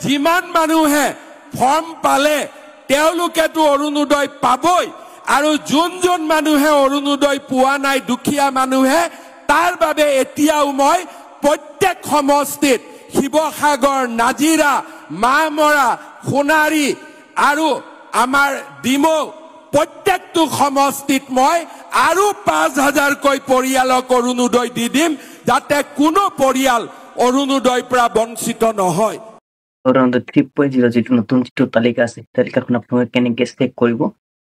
যিমান মানুহে ফৰ্ম পালে তেওঁলোকেতো অৰুণোদয় পাবই আৰু যোন মানুহে অৰুণোদয় পোৱা নাই দুখীয়া মানুহে তাৰ বাবে এতিয়াও মই প্ৰত্যেক সমষ্টিত শিৱসাগৰ নাজিৰা মামৰা সোণাৰী আৰু আমাৰ ডিমৌ প্ৰত্যেকটো সমষ্টিত মই আৰু ৫,০০০কৈ পৰিয়ালক অৰুণোদয় দি দিম যাতে কোনো পৰিয়াল অৰুণোদয়ৰ পৰা বঞ্চিত নহয়। অৰুণোদয় 3.0 যেটো নতুন যেটো তালিকা আছে তালিকাখন আপোনালোকে কেনেকৈ চেক কৰিব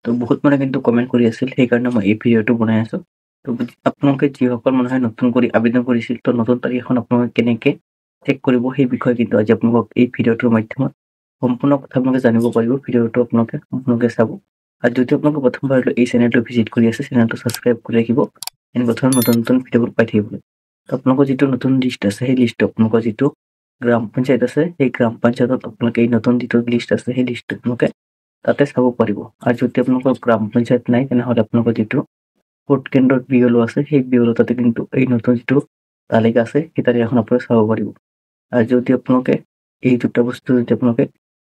তো বহুত মানুহে কিন্তু কমেন্ট কৰি আছিল সেইকাৰণে মই এই ভিডিঅ'টো বনাই আছো। তো আপোনালোকে যিসকল মানুহে নতুন কৰি আবেদন কৰিছিল তো নতুন তালিকাখন আপোনালোকে কেনেকৈ চেক কৰিব সেই বিষয়ে কিন্তু আজি আপোনালোকক এই ভিডিঅ'টোৰ মাধ্যমত সম্পূৰ্ণ কথা আপোনালোকে জানিব পাৰিব। ভিডিঅ'টো আপোনালোকে চাব আৰু যদি আপোনালোকে প্ৰথমবাৰ এই চেনেলটো ভিজিট কৰি আছে চেনেলটো সাবস্ক্ৰাইব কৰি ৰাখিব এনেকুৱা ধৰণৰ নতুন ভিডিঅ'বোৰ পাই থাকিবলৈ। তো আপোনালোকৰ যেটো নতুন লিষ্ট আছে সেই লিষ্ট আপোনালোকৰ যেটো গ্রাম পঞ্চায়েত আছে সেই গ্রাম পঞ্চায়েতত আপোনালোকে এই নতুন যেটো লিষ্ট আছে সেই লিষ্ট আপোনালোকে তাতে চাব পাৰিব। আৰু যদি আপোনালোকৰ গ্ৰাম পঞ্চায়েত নাই তেনেহলে আপোনালোকৰ যেটো ভোট কেন্দ্ৰৰ বিএলও আছে সেই বিএলও তাতে কিন্তু এই নতুন যেটো তালিকা আছে সেই তালিকাখন আপোনালোকে চাব পাৰিব। আৰু যদি আপোনালোকে এই দুটা বস্তু যদি আপোনালোকে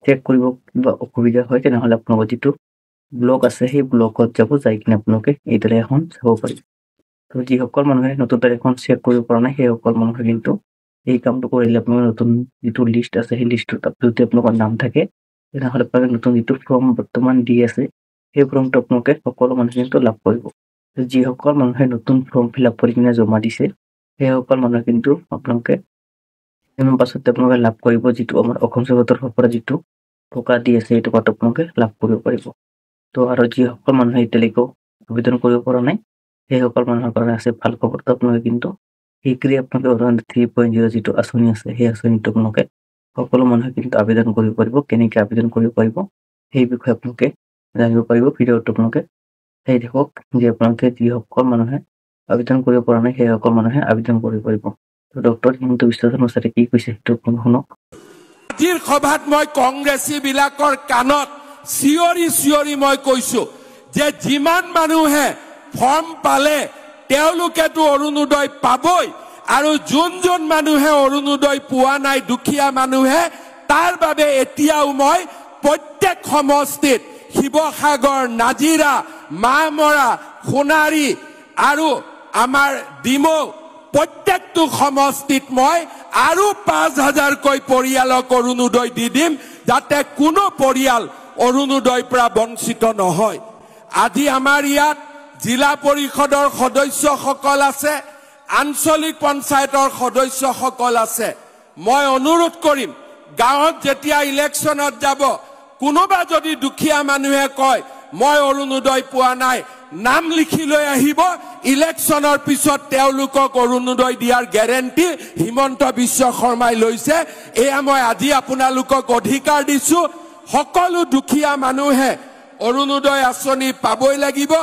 চেক কৰিব কিবা অসুবিধা হয় তেনেহলে আপোনালোকৰ যেটো ব্লক আছে সেই ব্লকত যাব যাই কিনে আপোনালোকে এই তালিকাখন চাব পাৰিব। তো যিসকল মানুহে নতুন তালিকাখন চেক কৰিব পৰা নাই সেই সকল মানুহে কিন্তু এই কামটো কৰিলে আপোনাৰ নতুন যেটো লিষ্ট আছে সেই লিষ্টত যদি আপোনালোকৰ নাম থাকে তেনেহলে আপোনালোকে নতুন যেটো ফৰ্ম বৰ্তমান দি আছে সেই ফৰ্মটো আপোনালোকে সকলো মানুহে কিন্তু লাভ কৰিব। যিসকল মানুহে নতুন ফৰ্ম ফিল আপ কৰি কিনে জমা দিছে সেই সকল মানুহে কিন্তু আপোনালোকে পাছতে আপোনালোকে লাভ কৰিব যেটো আমাৰ অসম চৰকাৰৰ পৰা যেটো টকা দি আছে এই টকাটো আপোনালোকে লাভ কৰিব পাৰিব। তো আৰু যিসকল মানুহে এতিয়ালৈকে আবেদন কৰিব পৰা নাই সেই সকল মানুহৰ কাৰণে আছে ভাল খবৰটো আপোনালোকে কিন্তু শীঘ্ৰে আপোনালোকে অৰুণোদয় 3.0 যেটো আঁচনি আছে সেই আঁচনিটো আপোনালোকে সকলো মানুহে কিন্তু আবেদন কৰিব পাৰিব। কেনেকৈ আবেদন কৰিব পাৰিব সেই বিষয়ে আপোনালোকে জানিব পাৰিব। ভিডিঅ'টো আপোনালোকে চাই থাকক যে আপোনালোকে যিসকল মানুহে আবেদন কৰিব পৰা নাই সেই সকল মানুহে আবেদন কৰিব পাৰিব। তো ডক্টৰ হিমন্ত বিশ্ব শৰ্মা ছাৰে কি কৈছে সেইটো শুনক। আজিৰ সভাত মই কংগ্ৰেছী বিলাকৰ কাণত চিঞৰি মই কৈছো যে যিমান মানুহে ফৰ্ম পালে তেওঁলোকেতো অৰুণোদয় পাবই আৰু যোন মানুহে অৰুণোদয় পোৱা নাই দুখীয়া মানুহে তাৰ বাবে এতিয়াও মই প্ৰত্যেক সমষ্টিত শিৱসাগৰ নাজিৰা মামৰা সোণাৰী আৰু আমাৰ ডিমৌ প্ৰত্যেকটো সমষ্টিত মই আৰু ৫,০০০কৈ পৰিয়ালক অৰুণোদয় দি দিম যাতে কোনো পৰিয়াল অৰুণোদয়ৰ পৰা বঞ্চিত নহয়। আজি আমাৰ ইয়াত জিলা পৰিষদৰ সদস্যসকল আছে আঞ্চলিক পঞ্চায়তৰ সদস্যসকল আছে। মই অনুৰোধ কৰিম গাঁৱত যেতিয়া ইলেকশ্যনত যাব কোনোবা যদি দুখীয়া মানুহে কয় মই অৰুণোদয় পোৱা নাই নাম লিখি লৈ আহিব ইলেকশ্যনৰ পিছত তেওঁলোকক অৰুণোদয় দিয়াৰ গ্যাৰেণ্টি হিমন্ত বিশ্ব শৰ্মাই লৈছে। এয়া মই আজি আপোনালোকক অধিকাৰ দিছো সকলো দুখীয়া মানুহে অৰুণোদয় আঁচনি পাবই লাগিব।